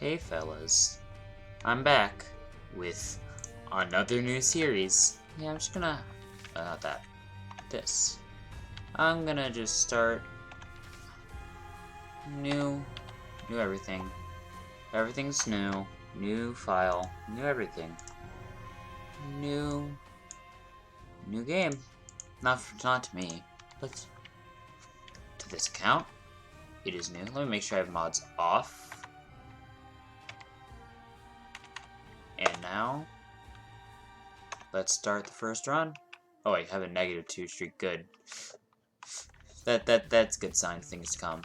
Hey fellas, I'm back with another new series. Yeah, I'm just gonna, not that, this. I'm gonna just start new everything. Everything's new file, new everything. New game. Not to me, but to this account. It is new. Let me make sure I have mods off. And now, let's start the first run. Oh, I have a -2 streak. Good. That's a good sign of things to come.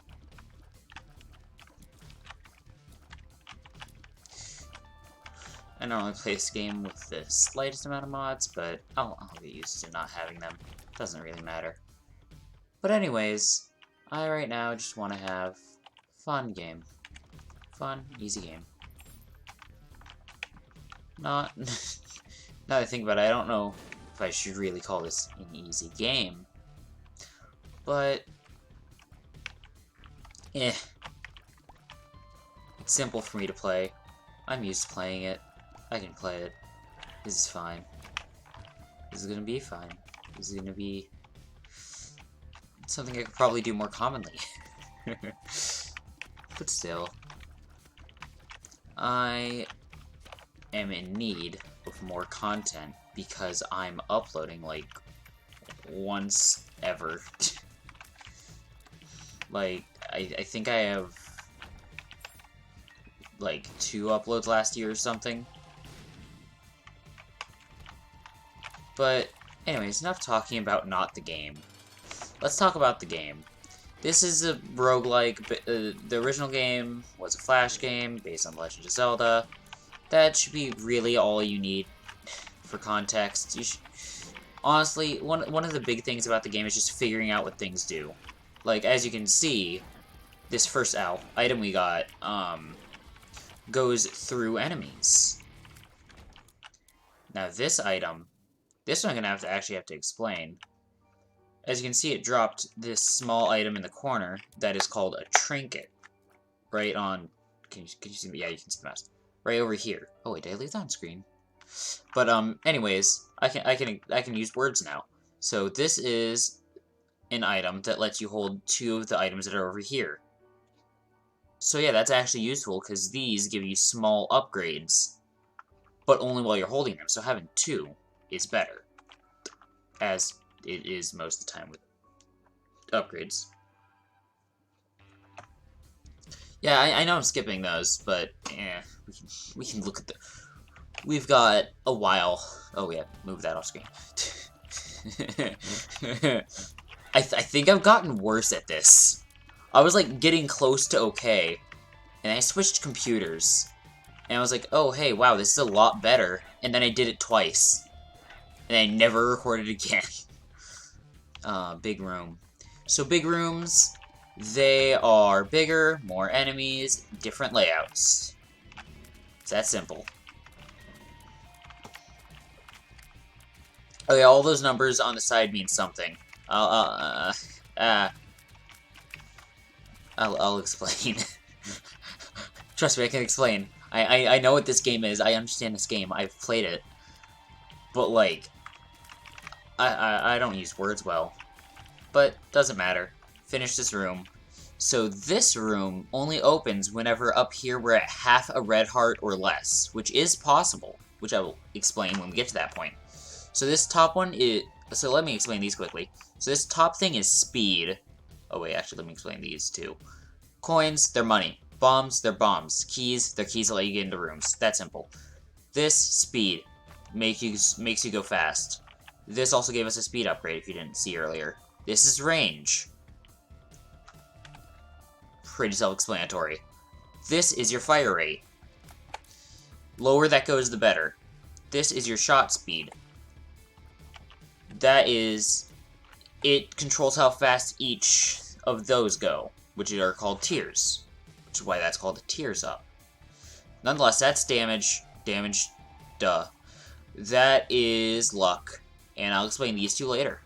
I normally play this game with the slightest amount of mods, but I'll get used to not having them. Doesn't really matter. But anyways, I right now just want to have fun game. Fun, easy game. Now that I think about it, I don't know if I should really call this an easy game. But, it's simple for me to play. I'm used to playing it. I can play it. This is fine. This is gonna be fine. This is gonna be something I could probably do more commonly. But still, I am in need of more content because I'm uploading like once ever. Like, I think I have like 2 uploads last year or something. But anyways, enough talking about not the game. Let's talk about the game. This is a roguelike. The original game was a Flash game based on Legend of Zelda. That should be really all you need for context. Honestly, one of the big things about the game is just figuring out what things do. Like, as you can see, this first item we got goes through enemies. Now this item, this one I'm gonna actually have to explain. As you can see, it dropped this small item in the corner that is called a trinket. Right on. Can you see me? Yeah, you can see the mouse. Right over here. Oh wait, did I leave that on screen? But anyways, I can use words now. So this is an item that lets you hold 2 of the items that are over here. So yeah, that's actually useful because these give you small upgrades, but only while you're holding them. So having 2 is better, as it is most of the time with upgrades. Yeah, I know I'm skipping those, but we can look at the. We've got a while. Oh yeah, move that off screen. I think I've gotten worse at this. I was like getting close to okay, and I switched computers, and I was like, oh hey, wow, this is a lot better. And then I did it twice, and I never recorded again. Big room. So big rooms, they are bigger, more enemies, different layouts. It's that simple. Okay, all those numbers on the side mean something. I'll explain. Trust me, I can explain. I know what this game is. I understand this game. I've played it. But, like, I don't use words well. But, doesn't matter. Finish this room. So this room only opens whenever up here we're at half a red heart or less, which is possible, which I will explain when we get to that point. So this top one is... So let me explain these quickly. So this top thing is speed. Oh wait, actually let me explain these too. Coins, they're money. Bombs, they're bombs. Keys, they're keys that let you get into rooms. That simple. This, speed. Makes you go fast. This also gave us a speed upgrade if you didn't see earlier. This is range. Pretty self-explanatory. This is your fire rate. Lower that goes, the better. This is your shot speed. That is... It controls how fast each of those go, which are called tiers. Which is why that's called a tiers up. Nonetheless, that's damage. Damage, duh. That is luck. And I'll explain these 2 later.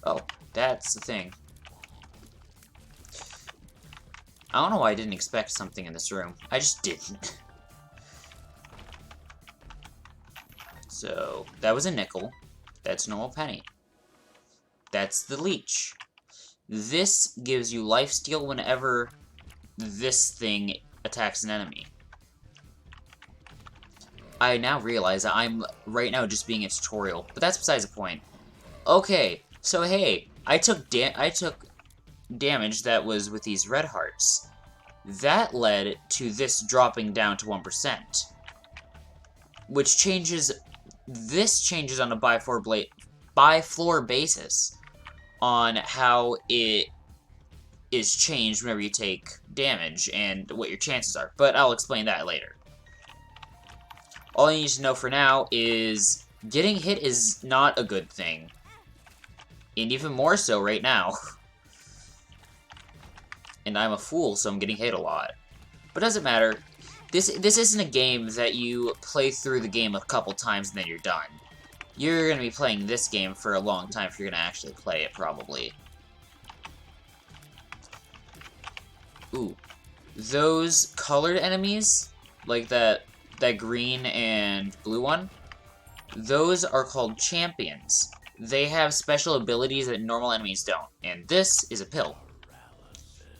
Oh, that's the thing. I don't know why I didn't expect something in this room. I just didn't. So, that was a nickel. That's a normal penny. That's the leech. This gives you lifesteal whenever this thing attacks an enemy. I now realize that I'm right now just being a tutorial, but that's besides the point. Okay, so hey, I took damage that was with these red hearts. That led to this dropping down to 1%, which changes. This changes on a by-floor basis on how it is changed whenever you take damage and what your chances are, but I'll explain that later. All you need to know for now is getting hit is not a good thing. And even more so right now. And I'm a fool, so I'm getting hit a lot. But it doesn't matter. This isn't a game that you play through the game a couple times and then you're done. You're going to be playing this game for a long time if you're going to actually play it, probably. Ooh. Those colored enemies, like that green and blue one, those are called champions. They have special abilities that normal enemies don't, and this is a pill.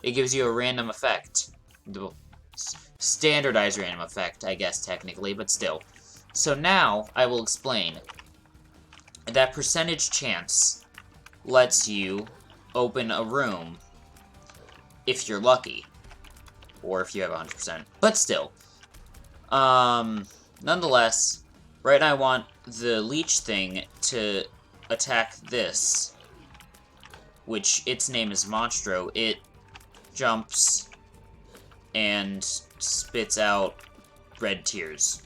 It gives you a random effect. Standardized random effect, I guess, technically, but still. So now, I will explain. That percentage chance lets you open a room if you're lucky. Or if you have 100%. But still. Nonetheless, right now I want the leech thing to attack this, which its name is Monstro. It jumps and spits out red tears.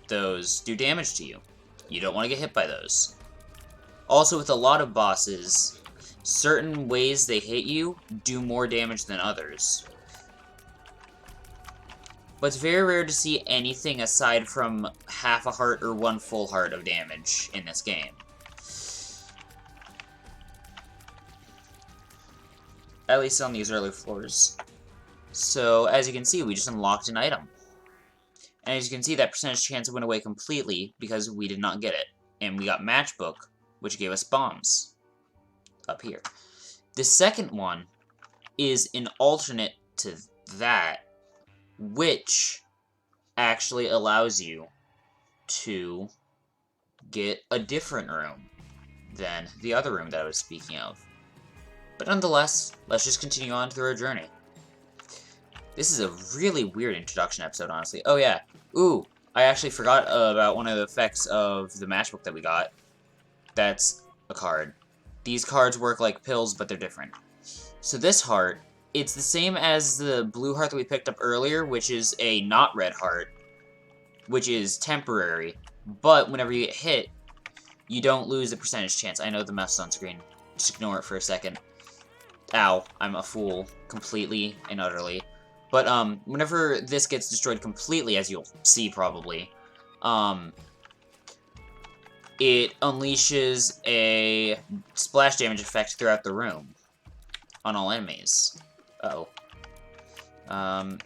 Those do damage to you. You don't want to get hit by those. Also, with a lot of bosses, certain ways they hit you do more damage than others. But it's very rare to see anything aside from half a heart or one full heart of damage in this game. At least on these early floors. So, as you can see, we just unlocked an item. And as you can see, that percentage chance went away completely because we did not get it. And we got Matchbook, which gave us bombs. Up here. The second one is an alternate to that, which actually allows you to get a different room than the other room that I was speaking of. But nonetheless, let's just continue on through our journey. This is a really weird introduction episode, honestly. Oh yeah, ooh, I actually forgot about one of the effects of the matchbook that we got. That's a card. These cards work like pills, but they're different. So this heart, it's the same as the blue heart that we picked up earlier, which is a not red heart, which is temporary. But whenever you get hit, you don't lose the percentage chance. I know the mess on screen. Just ignore it for a second. Ow, I'm a fool. Completely and utterly. But, whenever this gets destroyed completely, as you'll see probably, it unleashes a splash damage effect throughout the room on all enemies. Uh-oh.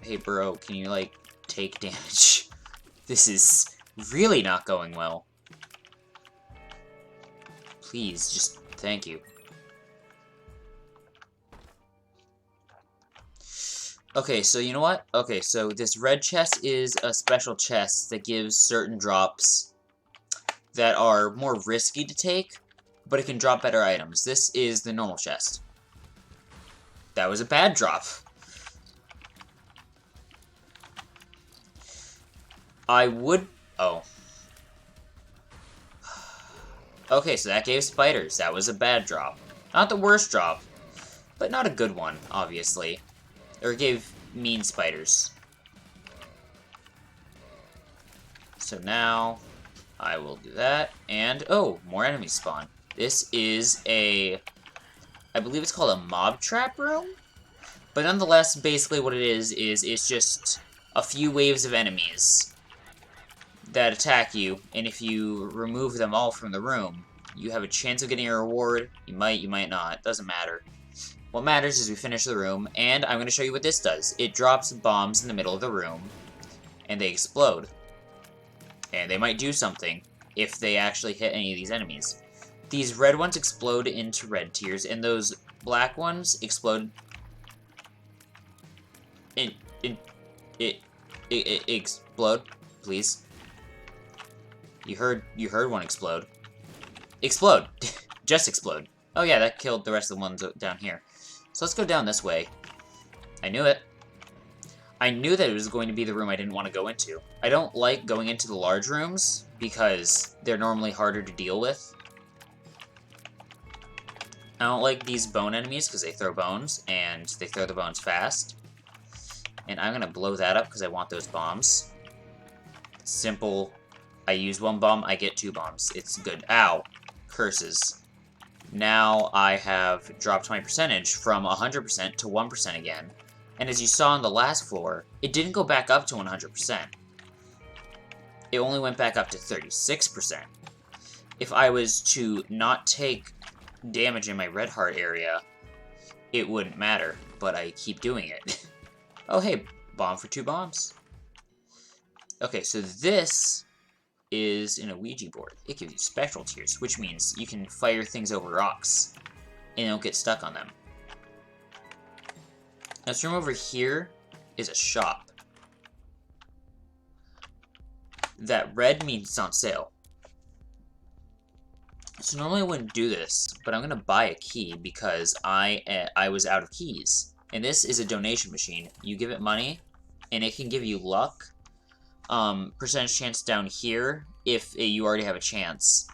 Hey bro, can you, like, take damage? This is really not going well. Please, just thank you. Okay, so you know what? Okay, so this red chest is a special chest that gives certain drops that are more risky to take, but it can drop better items. This is the normal chest. That was a bad drop. I would... Oh. Okay, so that gave spiders. That was a bad drop. Not the worst drop, but not a good one, obviously. Or it gave mean spiders. So now, I will do that, and, oh, more enemies spawn. This is a, I believe it's called a mob trap room? But nonetheless, basically what it is it's just a few waves of enemies that attack you, and if you remove them all from the room, you have a chance of getting a reward. You might not, doesn't matter. What matters is we finish the room, and I'm going to show you what this does. It drops bombs in the middle of the room, and they explode. And they might do something if they actually hit any of these enemies. These red ones explode into red tears, and those black ones explode... explode, please. You heard one explode. Explode! Just explode. Oh yeah, that killed the rest of the ones down here. So let's go down this way. I knew it. I knew that it was going to be the room I didn't want to go into. I don't like going into the large rooms because they're normally harder to deal with. I don't like these bone enemies because they throw bones, and they throw the bones fast. And I'm going to blow that up because I want those bombs. Simple. I use one bomb, I get 2 bombs. It's good. Ow. Curses. Now I have dropped my percentage from 100% to 1% again. And as you saw on the last floor, it didn't go back up to 100%. It only went back up to 36%. If I was to not take damage in my red heart area, it wouldn't matter, but I keep doing it. Oh hey, bomb for 2 bombs. Okay, so this is in a Ouija board. It gives you spectral tears, which means you can fire things over rocks and don't get stuck on them. Now, this room over here is a shop. That red means it's on sale. So normally I wouldn't do this, but I'm going to buy a key because I was out of keys. And this is a donation machine. You give it money, and it can give you luck. Percentage chance down here if you already have a chance.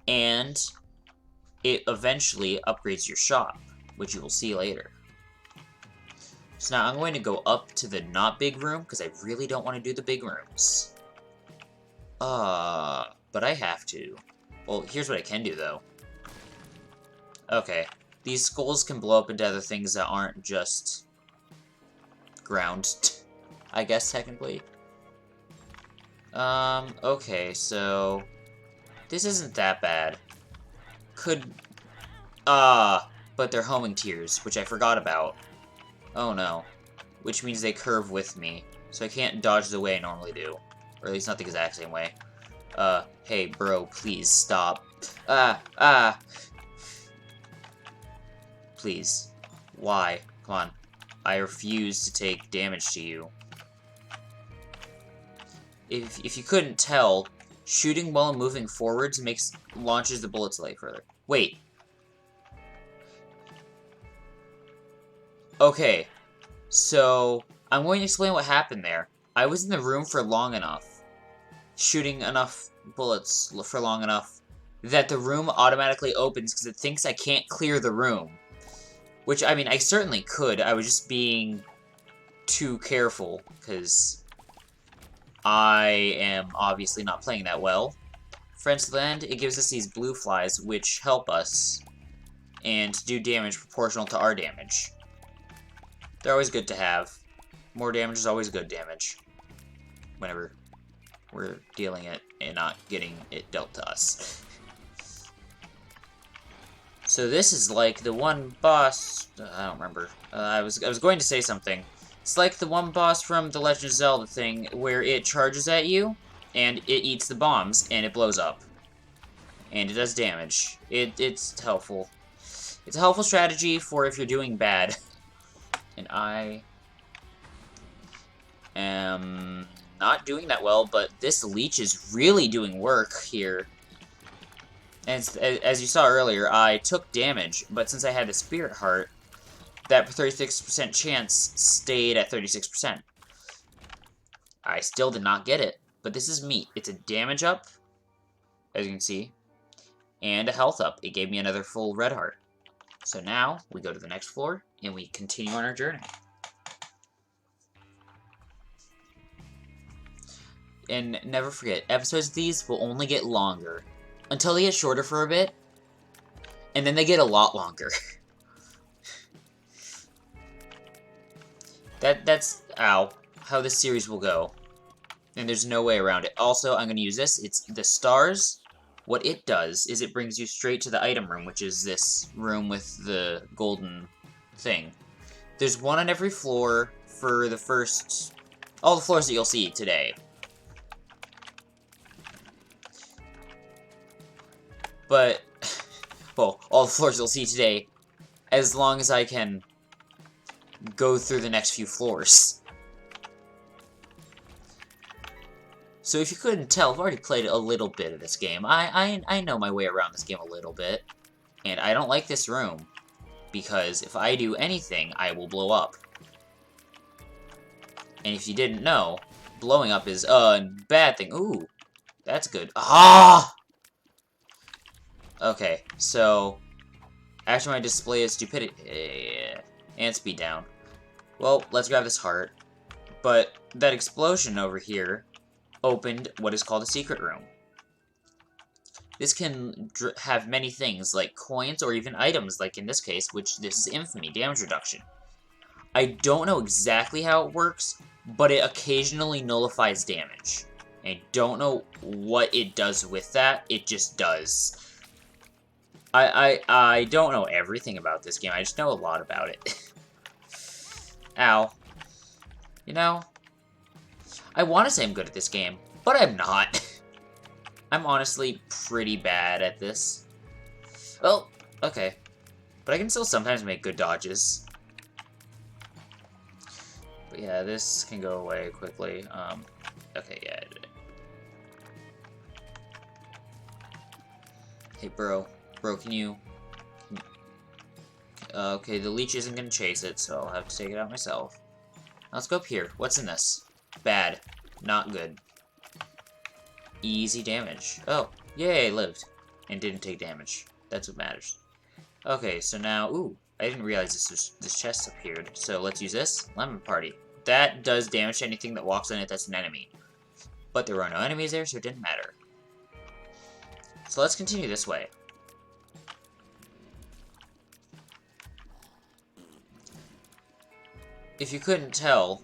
And it eventually upgrades your shop, which you will see later. So now I'm going to go up to the not big room, because I really don't want to do the big rooms. But I have to. Well, here's what I can do, though. Okay. These skulls can blow up into other things that aren't just ground, I guess, technically. Okay, so this isn't that bad. But they're homing tears, which I forgot about. Oh no. Which means they curve with me, so I can't dodge the way I normally do. Or at least not the exact same way. Hey bro, please stop. Please. Why? Come on. I refuse to take damage to you. If you couldn't tell, shooting while moving forwards launches the bullets away further. Wait. Okay. So, I'm going to explain what happened there. I was in the room for long enough, shooting enough bullets for long enough, that the room automatically opens because it thinks I can't clear the room. Which, I mean, I certainly could. I was just being too careful, because I am obviously not playing that well. Friends land, it gives us these blue flies, which help us, and do damage proportional to our damage. They're always good to have. More damage is always good damage. Whenever we're dealing it and not getting it dealt to us. So this is like the one boss... I don't remember. I was going to say something. It's like the one boss from the Legend of Zelda thing, where it charges at you, and it eats the bombs, and it blows up. And it does damage. It's helpful. It's a helpful strategy for if you're doing bad. And I am not doing that well, but this leech is really doing work here. And as you saw earlier, I took damage, but since I had the Spirit Heart, that 36% chance stayed at 36%. I still did not get it, but this is meat. It's a damage up, as you can see, and a health up. It gave me another full red heart. So now, we go to the next floor, and we continue on our journey. And never forget, episodes of these will only get longer, until they get shorter for a bit, and then they get a lot longer. That's how this series will go. And there's no way around it. Also, I'm going to use this. It's the stars. What it does is it brings you straight to the item room, which is this room with the golden thing. There's one on every floor for the first... all the floors that you'll see today. But, well, all the floors you'll see today, as long as I can go through the next few floors. So if you couldn't tell, I've already played a little bit of this game. I know my way around this game a little bit. And I don't like this room, because if I do anything, I will blow up. And if you didn't know, blowing up is a bad thing. Ooh, that's good. Ah! Okay, so after my display of stupidity and speed down. Well, let's grab this heart. But that explosion over here opened what is called a secret room. This can have many things, like coins or even items, like in this case, which this is infamy, damage reduction. I don't know exactly how it works, but it occasionally nullifies damage. I don't know what it does with that, it just does. I don't know everything about this game, I just know a lot about it. Ow. You know, I want to say I'm good at this game, but I'm not. I'm honestly pretty bad at this. Well, okay. But I can still sometimes make good dodges. But yeah, this can go away quickly. Okay, yeah, I did it. Hey, bro. Bro, can you... okay, the leech isn't gonna chase it, so I'll have to take it out myself. Let's go up here. What's in this? Bad. Not good. Easy damage. Oh, yay, I lived. And didn't take damage. That's what matters. Okay, so now... Ooh, I didn't realize this chest appeared. So let's use this. Lemon Party. That does damage to anything that walks on it that's an enemy. But there are no enemies there, so it didn't matter. So let's continue this way. If you couldn't tell,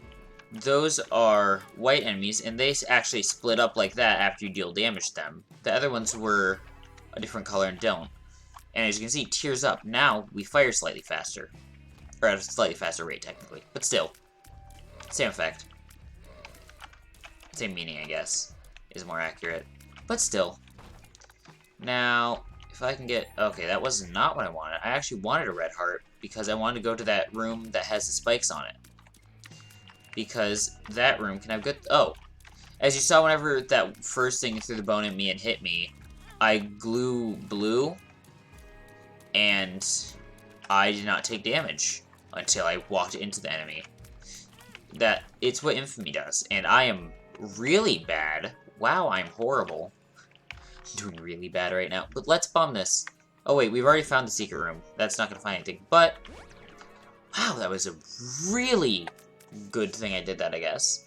those are white enemies, and they actually split up like that after you deal damage to them. The other ones were a different color and don't. And as you can see, tears up. Now, we fire slightly faster. Or at a slightly faster rate, technically. But still. Same effect. Same meaning, I guess, is more accurate. But still. Now, if I can get... Okay, that was not what I wanted. I actually wanted a red heart, because I wanted to go to that room that has the spikes on it. Because that room can have good... Oh. As you saw, whenever that first thing threw the bone at me and hit me, I glue blue, and I did not take damage until I walked into the enemy. It's what infamy does, and I am really bad. Wow, I'm horrible. I'm doing really bad right now. But let's bomb this. Oh wait, we've already found the secret room. That's not gonna find anything, but... Wow, that was a really good thing I did that, I guess.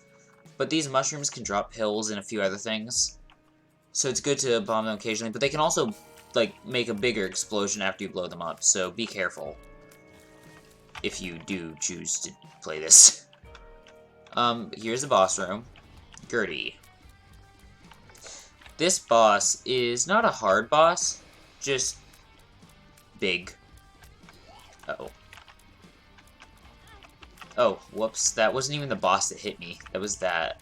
But these mushrooms can drop pills and a few other things. So it's good to bomb them occasionally, but they can also, like, make a bigger explosion after you blow them up, so be careful. If you do choose to play this. Here's the boss room. Gertie. This boss is not a hard boss, just big. Uh-oh. Oh, whoops. That wasn't even the boss that hit me. That was that.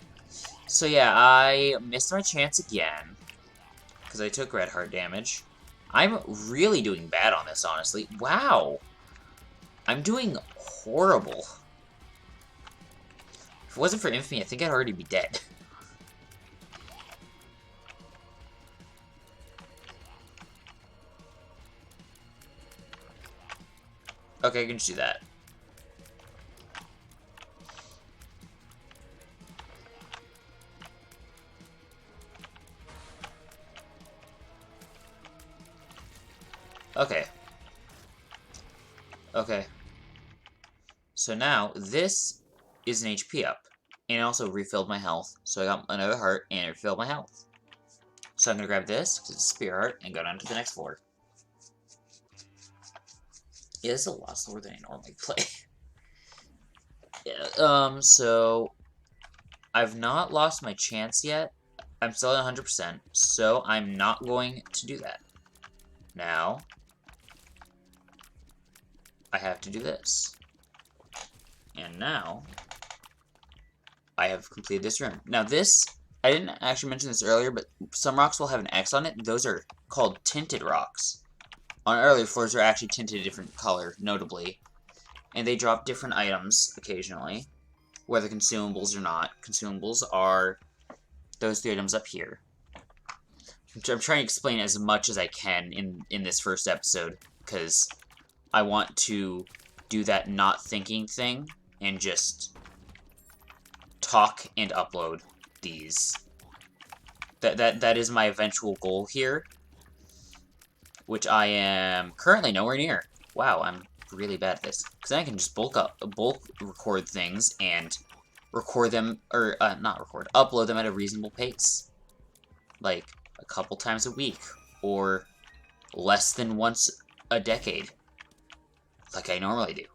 So yeah, I missed my chance again. Because I took red heart damage. I'm really doing bad on this, honestly. Wow. I'm doing horrible. If it wasn't for infamy, I think I'd already be dead. Okay, I can just do that. Okay. Okay. So now, this is an HP up. And it also refilled my health. So I got another heart, and it refilled my health. So I'm gonna grab this, because it's a spear heart, and go down to the next floor. Yeah, this is a lot slower than I normally play. Yeah, so... I've not lost my chance yet. I'm still at 100%, so I'm not going to do that. Now... I have to do this. And now, I have completed this room. Now this, I didn't actually mention this earlier, but some rocks will have an X on it. Those are called tinted rocks. On earlier floors, they're actually tinted a different color, notably. And they drop different items occasionally, whether consumables or not. Consumables are those 3 items up here. I'm trying to explain as much as I can in this first episode, because I want to do that not thinking thing and just talk and upload these. That is my eventual goal here, which I am currently nowhere near. Wow, I'm really bad at this, because I can just bulk record things and record them, or upload them at a reasonable pace, like a couple times a week, or less than once a decade, like I normally do.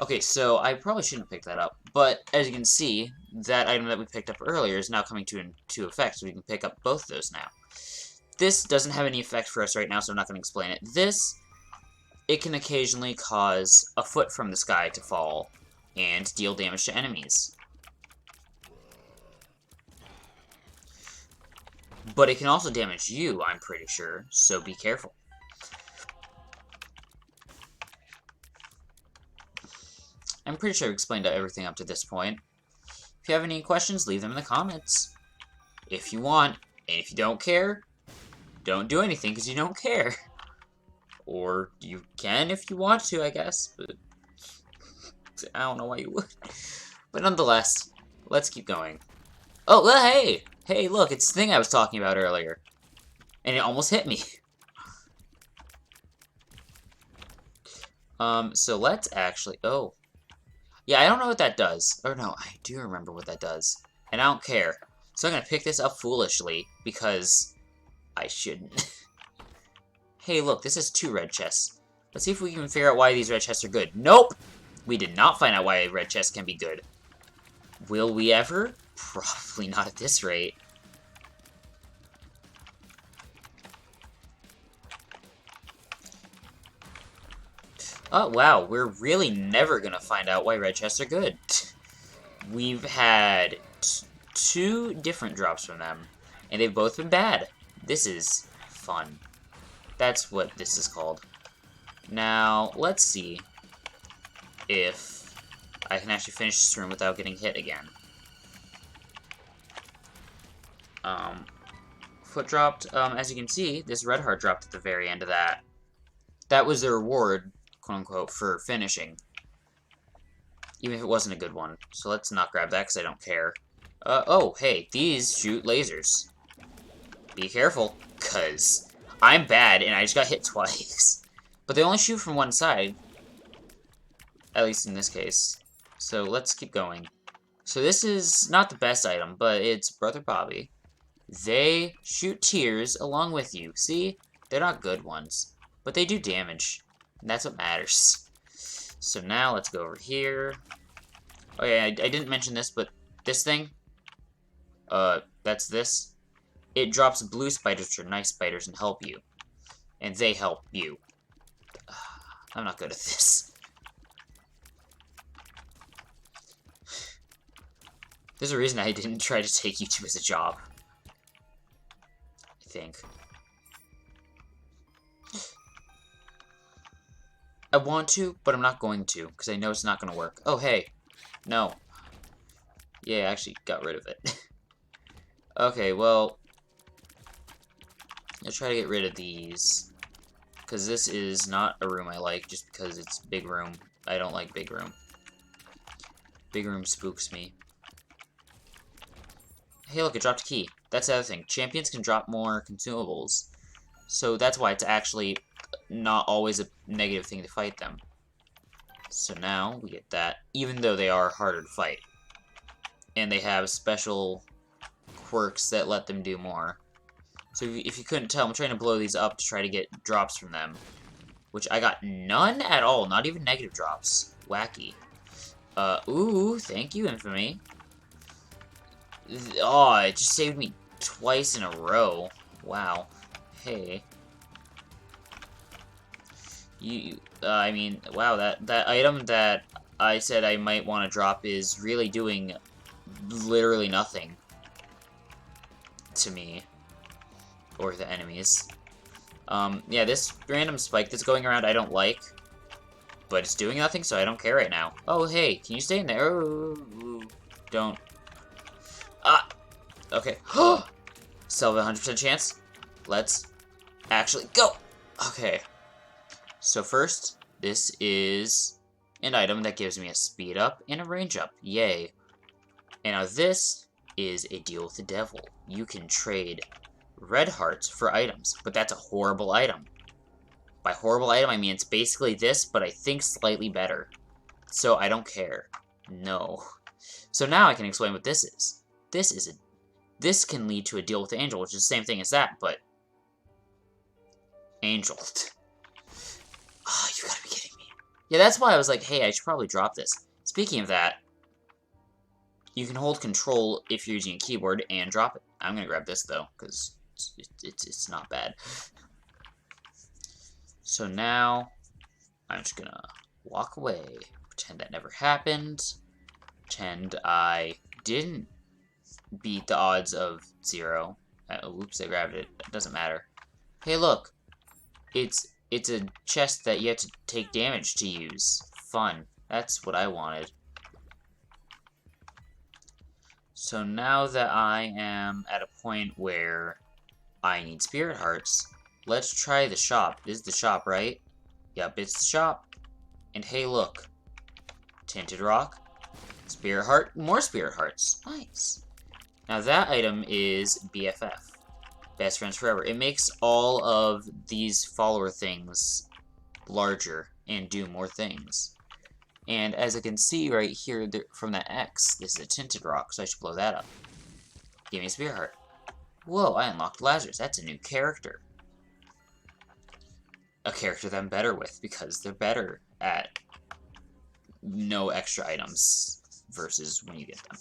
Okay, so I probably shouldn't have picked that up, but as you can see, that item that we picked up earlier is now coming into effect, so we can pick up both of those now. This doesn't have any effect for us right now, so I'm not going to explain it. This, it can occasionally cause a foot from the sky to fall and deal damage to enemies. But it can also damage you, I'm pretty sure, so be careful. I'm pretty sure I've explained everything up to this point. If you have any questions, leave them in the comments. If you want, and if you don't care, don't do anything because you don't care. Or you can if you want to, I guess, but I don't know why you would. But nonetheless, let's keep going. Oh, hey! Hey, look, it's the thing I was talking about earlier. And it almost hit me. So let's actually... Oh. Yeah, I don't know what that does. Or no, I do remember what that does. And I don't care. So I'm gonna pick this up foolishly, because I shouldn't. Hey, look, this is 2 red chests. Let's see if we can figure out why these red chests are good. Nope! We did not find out why red chests can be good. Will we ever? Probably not at this rate. Oh, wow, we're really never gonna find out why red chests are good. We've had 2 different drops from them, and they've both been bad. This is fun. That's what this is called. Now, let's see if I can actually finish this room without getting hit again. Foot dropped. As you can see, this red heart dropped at the very end of that. That was the reward, quote-unquote, for finishing. Even if it wasn't a good one. So let's not grab that, because I don't care. Oh, hey, these shoot lasers. Be careful, because I'm bad, and I just got hit twice. But they only shoot from one side. At least in this case. So let's keep going. So this is not the best item, but it's Brother Bobby. They shoot tears along with you. See? They're not good ones. But they do damage. And that's what matters. So now let's go over here. Oh yeah, I didn't mention this, but this thing. That's this. It drops blue spiders, which are nice spiders, and help you. And they help you. I'm not good at this. There's a reason I didn't try to take YouTube as a job. I think. I want to, but I'm not going to, because I know it's not going to work. Oh, hey. No. Yeah, I actually got rid of it. Okay, well... I'll try to get rid of these. Because this is not a room I like, just because it's big room. I don't like big room. Big room spooks me. Hey, look, it dropped a key. That's the other thing. Champions can drop more consumables. So that's why it's actually not always a negative thing to fight them. So now we get that, even though they are harder to fight. And they have special quirks that let them do more. So if you couldn't tell, I'm trying to blow these up to try to get drops from them. Which I got none at all, not even negative drops. Wacky. Ooh, thank you, Infamy. Oh, it just saved me twice in a row. Wow. Hey. I mean, wow, that item that I said I might want to drop is really doing literally nothing to me or the enemies. Yeah, this random spike that's going around I don't like, but it's doing nothing, so I don't care right now. Oh, hey, can you stay in there? Ooh, don't. Ah! Okay. Still have a 100% chance. Let's actually go! Okay. So first, this is an item that gives me a speed up and a range up. Yay. And now this is a deal with the devil. You can trade red hearts for items, but that's a horrible item. By horrible item, I mean it's basically this, but I think slightly better. So I don't care. No. So now I can explain what this is. This can lead to a deal with the angel, which is the same thing as that, but angel. Oh, you gotta be kidding me. Yeah, that's why I was like, hey, I should probably drop this. Speaking of that, you can hold control if you're using a keyboard and drop it. I'm gonna grab this though, because it's not bad. So now, I'm just gonna walk away, pretend that never happened, pretend I didn't beat the odds of 0. Oops, I grabbed it. It doesn't matter. Hey, look, it's a chest that you have to take damage to use. Fun. That's what I wanted. So now that I am at a point where I need spirit hearts, let's try the shop. This is the shop, right? Yep, it's the shop. And hey, look. Tinted rock. Spirit heart. More spirit hearts. Nice. Now that item is BFF. Best friends forever. It makes all of these follower things larger and do more things. And as I can see right here from that X, this is a tinted rock, so I should blow that up. Give me a spirit heart. Whoa, I unlocked Lazarus. That's a new character. A character that I'm better with, because they're better at no extra items versus when you get them.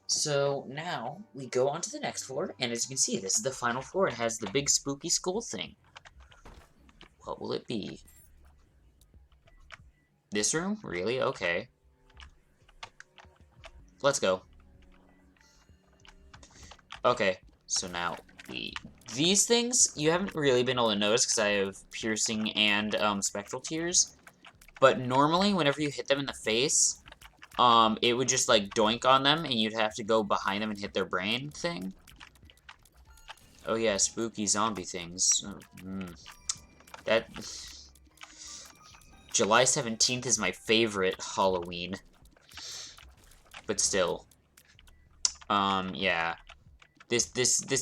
So now we go on to the next floor, and as you can see, this is the final floor. It has the big spooky skull thing. What will it be? This room? Really? Okay. Let's go. Okay, so now these things, you haven't really been able to notice because I have piercing and spectral tears. But normally, whenever you hit them in the face, it would just like doink on them, and you'd have to go behind them and hit their brain thing. Oh yeah, spooky zombie things. That July 17th is my favorite Halloween. But still, yeah. This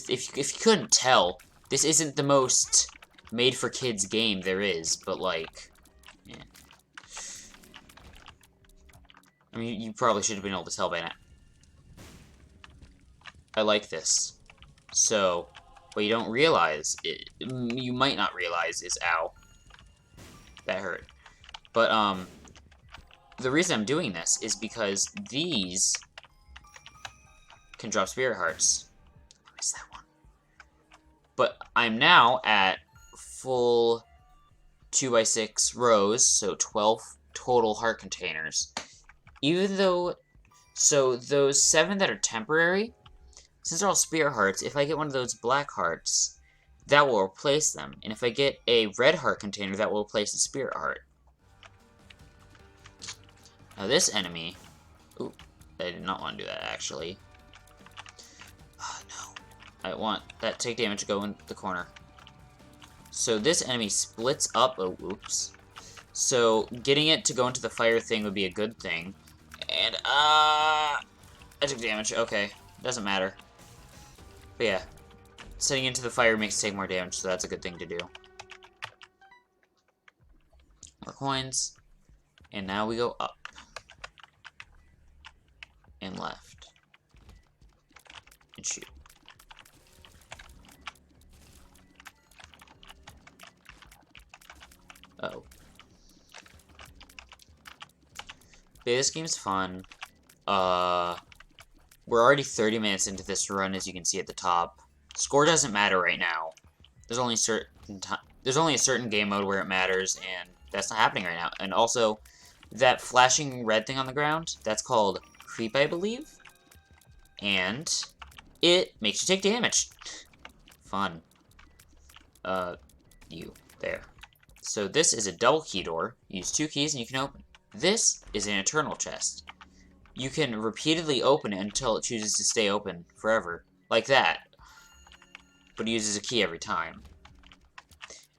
if you couldn't tell, this isn't the most made-for-kids game there is, but like, yeah. I mean, you probably should have been able to tell by now. I like this. So, what you don't realize, you might not realize, is ow. That hurt. But, the reason I'm doing this is because these can drop spirit hearts. I missed that one. But I'm now at full 2x6 rows, so 12 total heart containers. Even though, so those 7 that are temporary, since they're all spirit hearts, if I get one of those black hearts, that will replace them. And if I get a red heart container, that will replace the spirit heart. Now this enemy, ooh, I did not want to do that actually. Oh no, I want that take damage to go in the corner. So this enemy splits up, oh oops. So getting it to go into the fire thing would be a good thing. And, I took damage. Okay. Doesn't matter. But yeah. Setting into the fire makes it take more damage, so that's a good thing to do. More coins. And now we go up. And left. And shoot. Uh-oh. Okay, this game's fun. We're already 30 minutes into this run, as you can see at the top. Score doesn't matter right now. There's only a certain game mode where it matters, and That's not happening right now. And also, that flashing red thing on the ground, that's called creep, I believe. And it makes you take damage. Fun. You. There. So this is a double key door. Use 2 keys and you can open. This is an eternal chest. You can repeatedly open it until it chooses to stay open forever. Like that. But it uses a key every time.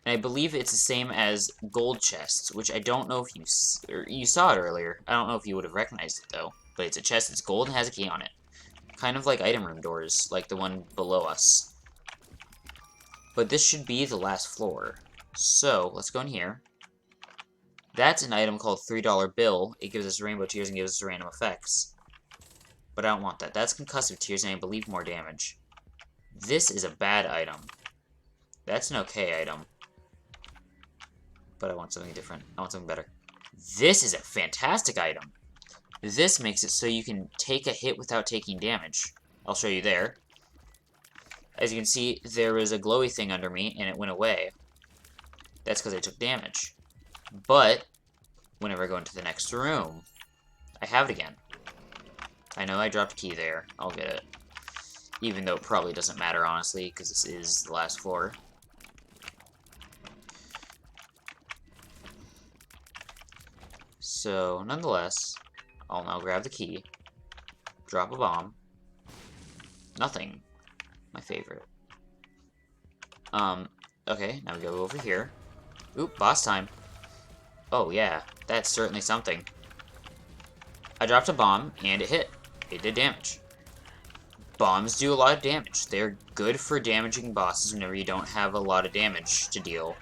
And I believe it's the same as gold chests, which I don't know if you saw it earlier. I don't know if you would have recognized it, though. But it's a chest that's gold and has a key on it. Kind of like item room doors, like the one below us. But this should be the last floor. So, let's go in here. That's an item called $3 bill. It gives us rainbow tears and gives us random effects. But I don't want that. That's concussive tears and I believe more damage. This is a bad item. That's an okay item. But I want something different. I want something better. This is a fantastic item. This makes it so you can take a hit without taking damage. I'll show you there. As you can see, there was a glowy thing under me, and it went away. That's because I took damage. But, whenever I go into the next room, I have it again. I know I dropped a key there. I'll get it. Even though it probably doesn't matter, honestly, because this is the last floor. So, nonetheless, I'll now grab the key, drop a bomb. Nothing. My favorite. Okay, now we go over here. Oop, boss time. Oh yeah, that's certainly something. I dropped a bomb, and it hit. It did damage. Bombs do a lot of damage. They're good for damaging bosses whenever you don't have a lot of damage to deal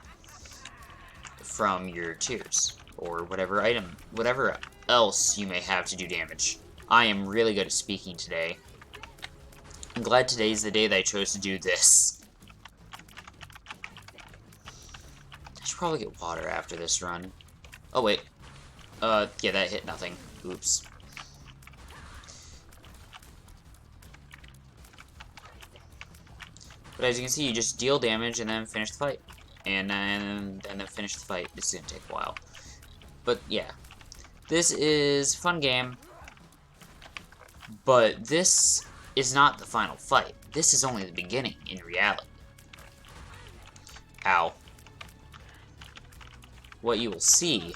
from your tears, or whatever item, whatever else you may have to do damage. I am really good at speaking today. I'm glad today's the day that I chose to do this. I should probably get water after this run. Oh, wait. Yeah, that hit nothing. Oops. But as you can see, you just deal damage and then finish the fight. And then finish the fight. This is gonna take a while. But, yeah. This is a fun game. But this is not the final fight. This is only the beginning, in reality. Ow. What you will see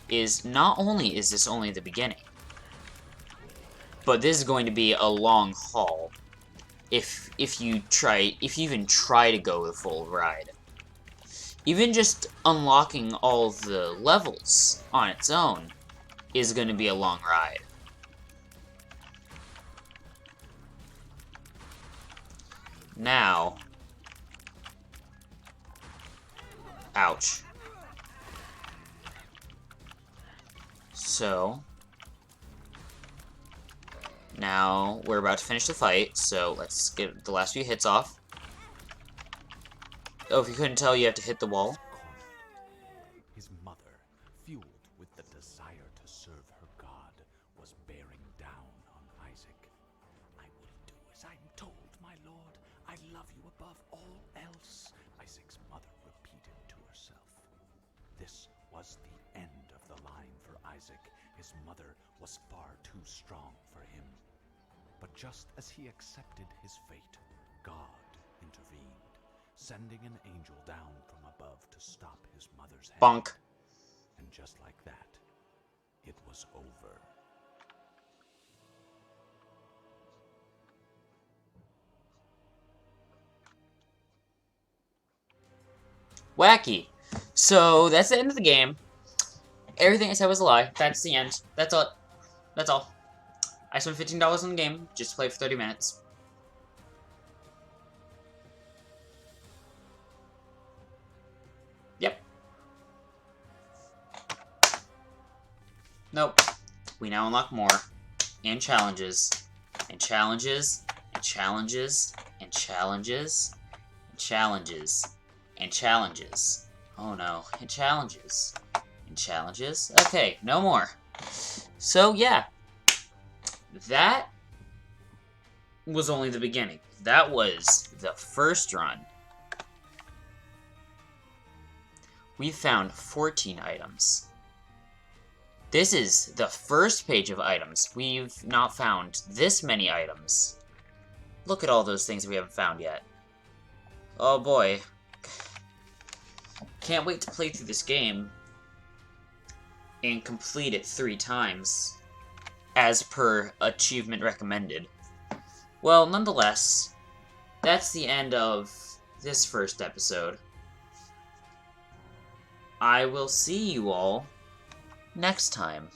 is not only is this only the beginning, but this is going to be a long haul if you even try to go the full ride. Even just unlocking all the levels on its own is going to be a long ride. Now, ouch. So, now we're about to finish the fight, so let's get the last few hits off. Oh, if you couldn't tell, you have to hit the wall. His mother, fueled with the desire to serve her God, was bearing down on Isaac. I will do as I'm told, my lord. I love you above all else, Isaac's mother repeated to herself. This was the end of the line for Isaac. His mother was far too strong for him. But just as he accepted his fate, God intervened, sending an angel down from above to stop his mother's hand. Bonk. And just like that, it was over. Wacky. So, that's the end of the game. Everything I said was a lie. That's the end. That's all. That's all. I spent $15 on the game just to play for 30 minutes. Yep. Nope. We now unlock more. And challenges. And challenges. And challenges. And challenges. And challenges. And challenges. Oh no. And challenges. And challenges. Okay, no more. So, yeah. That was only the beginning. That was the first run. we've found 14 items. This is the first page of items. We've not found this many items. Look at all those things we haven't found yet. Oh boy. Can't wait to play through this game and complete it 3 times, as per achievement recommended. Well, nonetheless, that's the end of this first episode. I will see you all next time.